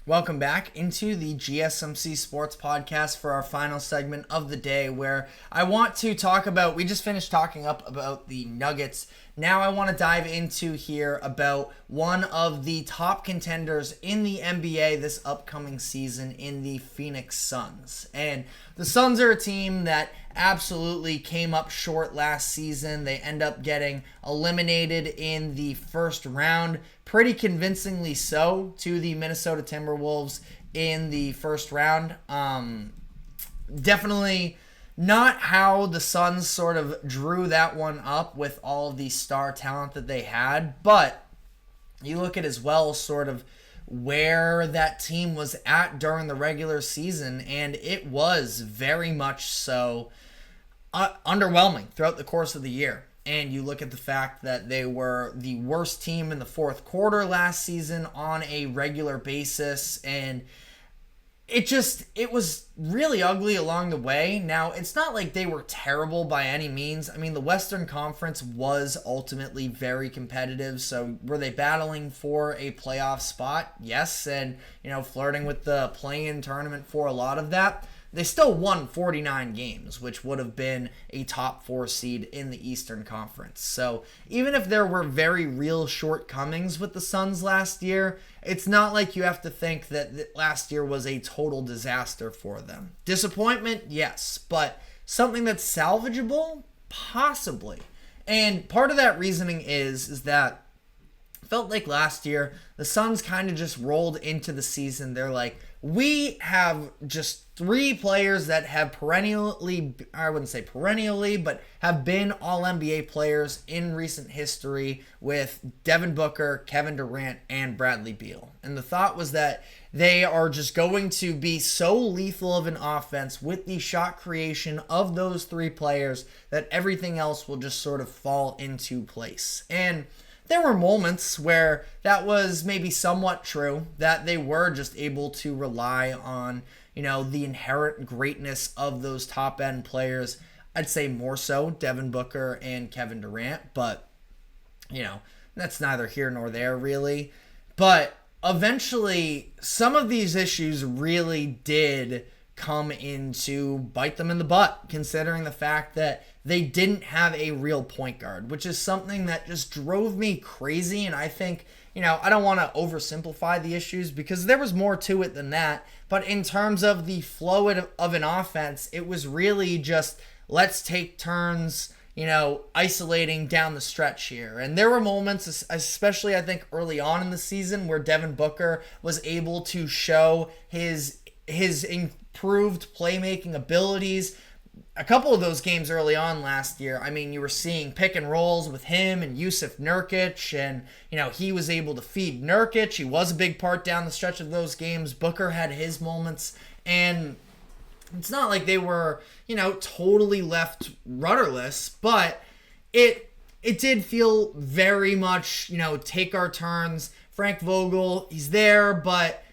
Welcome back into the GSMC Sports Podcast for our final segment of the day, where I want to talk about, we just finished talking about the Nuggets. Now I want to dive into here about one of the top contenders in the NBA this upcoming season in the Phoenix Suns. And the Suns are a team that absolutely came up short last season. They end up getting eliminated in the first round, pretty convincingly so, to the Minnesota Timberwolves in the first round. Definitely not how the Suns sort of drew that one up with all of the star talent that they had, but you look at as well sort of where that team was at during the regular season, and it was very much so underwhelming throughout the course of the year. And you look at the fact that they were the worst team in the fourth quarter last season on a regular basis, and it was really ugly along the way. Now, it's not like they were terrible by any means. I mean, the Western Conference was ultimately very competitive, so were they battling for a playoff spot? Yes, and, flirting with the play-in tournament for a lot of that. They still won 49 games, which would have been a top 4 seed in the Eastern Conference. So even if there were very real shortcomings with the Suns last year, it's not like you have to think that last year was a total disaster for them. Disappointment, yes, but something that's salvageable, possibly. And part of that reasoning is that it felt like last year the Suns kind of just rolled into the season. They're like, we have just 3 players that have perennially, I wouldn't say perennially, but have been all-NBA players in recent history with Devin Booker, Kevin Durant, and Bradley Beal. And the thought was that they are just going to be so lethal of an offense with the shot creation of those 3 players that everything else will just sort of fall into place. And there were moments where that was maybe somewhat true, that they were just able to rely on, the inherent greatness of those top-end players. I'd say more so Devin Booker and Kevin Durant, but, that's neither here nor there, really. But eventually, some of these issues really did come in to bite them in the butt, considering the fact that they didn't have a real point guard, which is something that just drove me crazy. And I think, I don't want to oversimplify the issues because there was more to it than that. But in terms of the flow of an offense, it was really just, let's take turns, isolating down the stretch here. And there were moments, especially I think early on in the season, where Devin Booker was able to show his improved playmaking abilities. A couple of those games early on last year, I mean, you were seeing pick and rolls with him and Yusuf Nurkic, and, he was able to feed Nurkic. He was a big part down the stretch of those games. Booker had his moments, and it's not like they were, totally left rudderless, but it did feel very much, take our turns. Frank Vogel, he's there, but,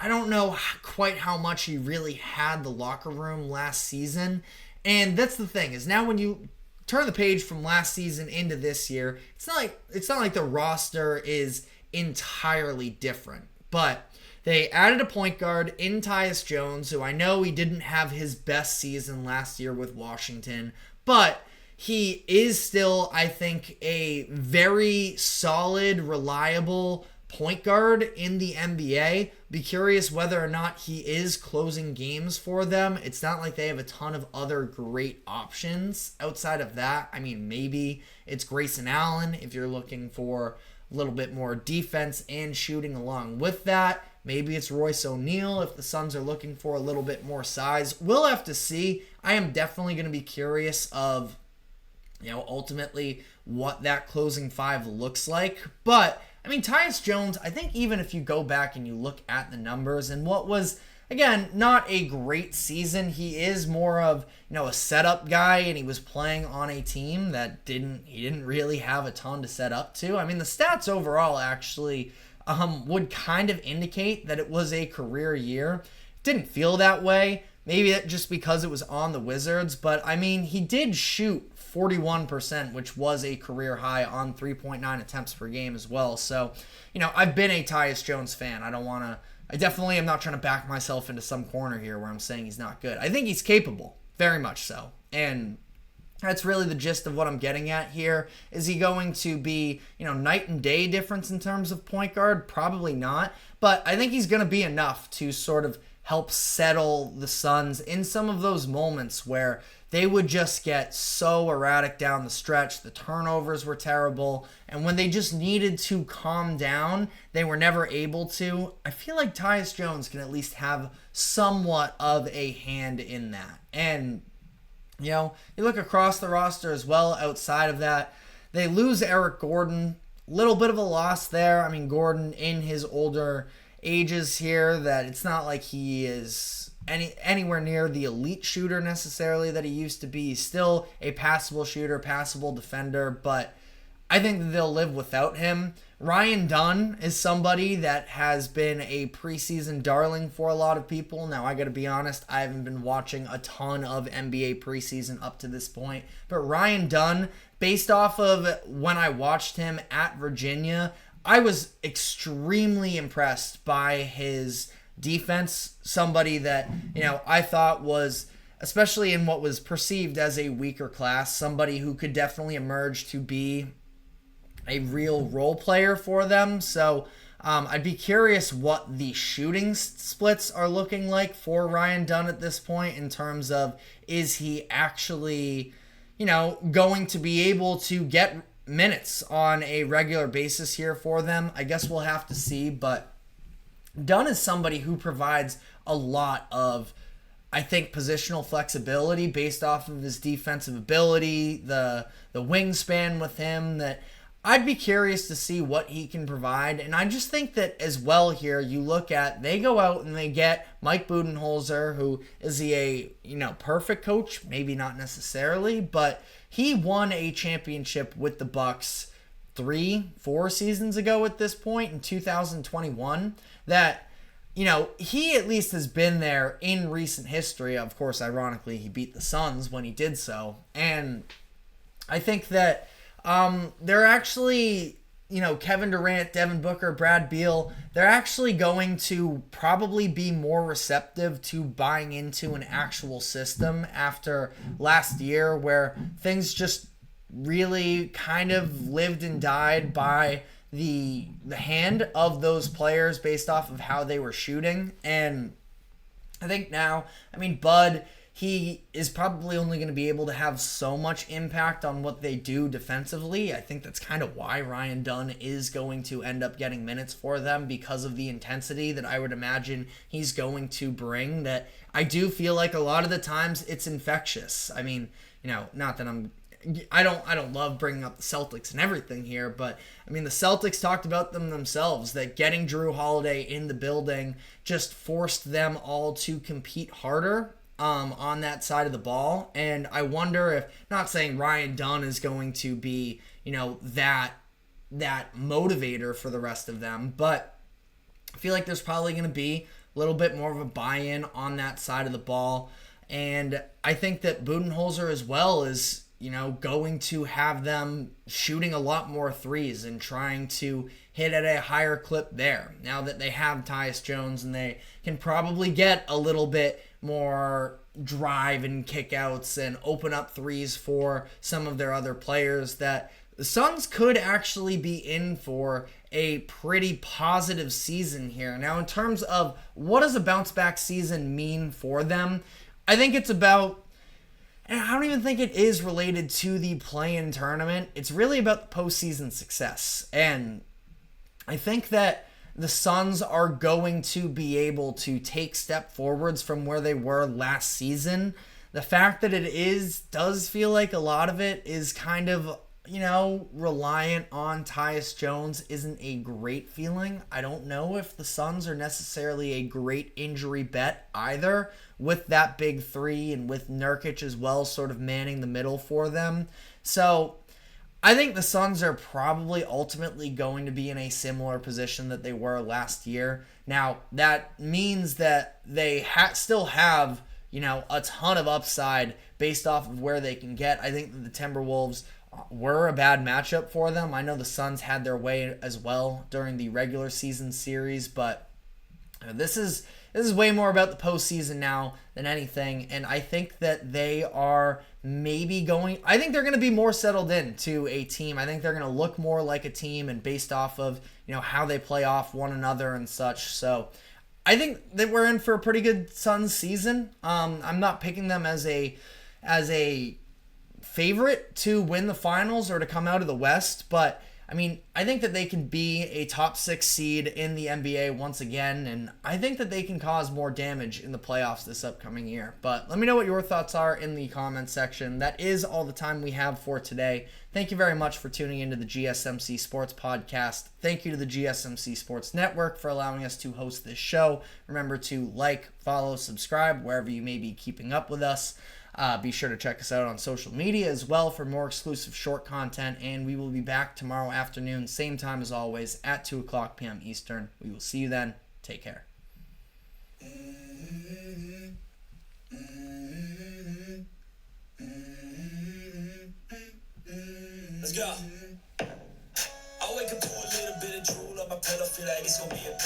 I don't know quite how much he really had the locker room last season. And that's the thing, is now when you turn the page from last season into this year, it's not like the roster is entirely different. But they added a point guard in Tyus Jones, who I know he didn't have his best season last year with Washington, but he is still, I think, a very solid, reliable point guard in the NBA. Be curious whether or not he is closing games for them. It's not like they have a ton of other great options outside of that. I mean, maybe it's Grayson Allen if you're looking for a little bit more defense and shooting along with that. Maybe it's Royce O'Neal if the Suns are looking for a little bit more size. We'll have to see. I am definitely going to be curious of, ultimately what that closing 5 looks like. But I mean, Tyus Jones, I think even if you go back and you look at the numbers and what was, again, not a great season, he is more of, a setup guy, and he was playing on a team that he didn't really have a ton to set up to. I mean, the stats overall actually would kind of indicate that it was a career year. Didn't feel that way. Maybe just because it was on the Wizards, but I mean, he did shoot 41%, which was a career high on 3.9 attempts per game as well. So, I've been a Tyus Jones fan. I don't want I definitely am not trying to back myself into some corner here where I'm saying he's not good. I think he's capable, very much so. And that's really the gist of what I'm getting at here. Is he going to be, night and day difference in terms of point guard? Probably not. But I think he's going to be enough to sort of help settle the Suns in some of those moments where they would just get so erratic down the stretch. The turnovers were terrible. And when they just needed to calm down, they were never able to. I feel like Tyus Jones can at least have somewhat of a hand in that. And you look across the roster as well outside of that. They lose Eric Gordon. Little bit of a loss there. I mean, Gordon in his older ages here, that it's not like he is anywhere near the elite shooter necessarily that he used to be. He's still a passable shooter, passable defender, but I think that they'll live without him. Ryan Dunn is somebody that has been a preseason darling for a lot of people. Now, I got to be honest, I haven't been watching a ton of NBA preseason up to this point. But Ryan Dunn, based off of when I watched him at Virginia, I was extremely impressed by his defense. Somebody that, I thought was, especially in what was perceived as a weaker class, somebody who could definitely emerge to be a real role player for them. So I'd be curious what the shooting splits are looking like for Ryan Dunn at this point in terms of, is he actually, going to be able to get minutes on a regular basis here for them? I guess we'll have to see, but Dunn is somebody who provides a lot of, I think, positional flexibility based off of his defensive ability, the wingspan with him, that I'd be curious to see what he can provide. And I just think that as well here, you look at, they go out and they get Mike Budenholzer, who is a perfect coach? Maybe not necessarily, but he won a championship with the Bucks 3-4 seasons ago at this point in 2021. That, he at least has been there in recent history. Of course, ironically, he beat the Suns when he did so. And I think that they're actually, Kevin Durant, Devin Booker, Brad Beal, they're actually going to probably be more receptive to buying into an actual system after last year, where things just really kind of lived and died by the hand of those players based off of how they were shooting. And I think now, Bud, he is probably only going to be able to have so much impact on what they do defensively. I think that's kind of why Ryan Dunn is going to end up getting minutes for them, because of the intensity that I would imagine he's going to bring. That I do feel like a lot of the times it's infectious. Not that I don't love bringing up the Celtics and everything here, but the Celtics talked about them themselves, that getting Drew Holiday in the building just forced them all to compete harder on that side of the ball. And I wonder if, not saying Ryan Dunn is going to be, that motivator for the rest of them, but I feel like there's probably going to be a little bit more of a buy-in on that side of the ball. And I think that Budenholzer as well is, going to have them shooting a lot more threes and trying to hit at a higher clip there. Now that they have Tyus Jones, and they can probably get a little bit more drive and kickouts and open up threes for some of their other players, that the Suns could actually be in for a pretty positive season here. Now, in terms of what does a bounce back season mean for them, I think it's about, and I don't even think it is related to the play-in tournament. It's really about the postseason success. And I think that the Suns are going to be able to take step forwards from where they were last season. The fact that does feel like a lot of it is kind of, reliant on Tyus Jones isn't a great feeling. I don't know if the Suns are necessarily a great injury bet either, with that big three and with Nurkic as well sort of manning the middle for them. So I think the Suns are probably ultimately going to be in a similar position that they were last year. Now, that means that they still have, a ton of upside based off of where they can get. I think that the Timberwolves were a bad matchup for them. I know the Suns had their way as well during the regular season series, but This is way more about the postseason now than anything, and I think that they are maybe going. I think they're going to be more settled in to a team. I think they're going to look more like a team, and based off of how they play off one another and such. So I think that we're in for a pretty good Suns season. I'm not picking them as a favorite to win the finals or to come out of the West, but I mean, I think that they can be a top 6 seed in the NBA once again, and I think that they can cause more damage in the playoffs this upcoming year. But let me know what your thoughts are in the comments section. That is all the time we have for today. Thank you very much for tuning into the GSMC Sports Podcast. Thank you to the GSMC Sports Network for allowing us to host this show. Remember to like, follow, subscribe wherever you may be keeping up with us. Be sure to check us out on social media as well for more exclusive short content, and we will be back tomorrow afternoon, same time as always, at 2 o'clock p.m. Eastern. We will see you then. Take care. Let's go. I wake up to a little bit of drool on my pillow, feel like it's gonna be a bit.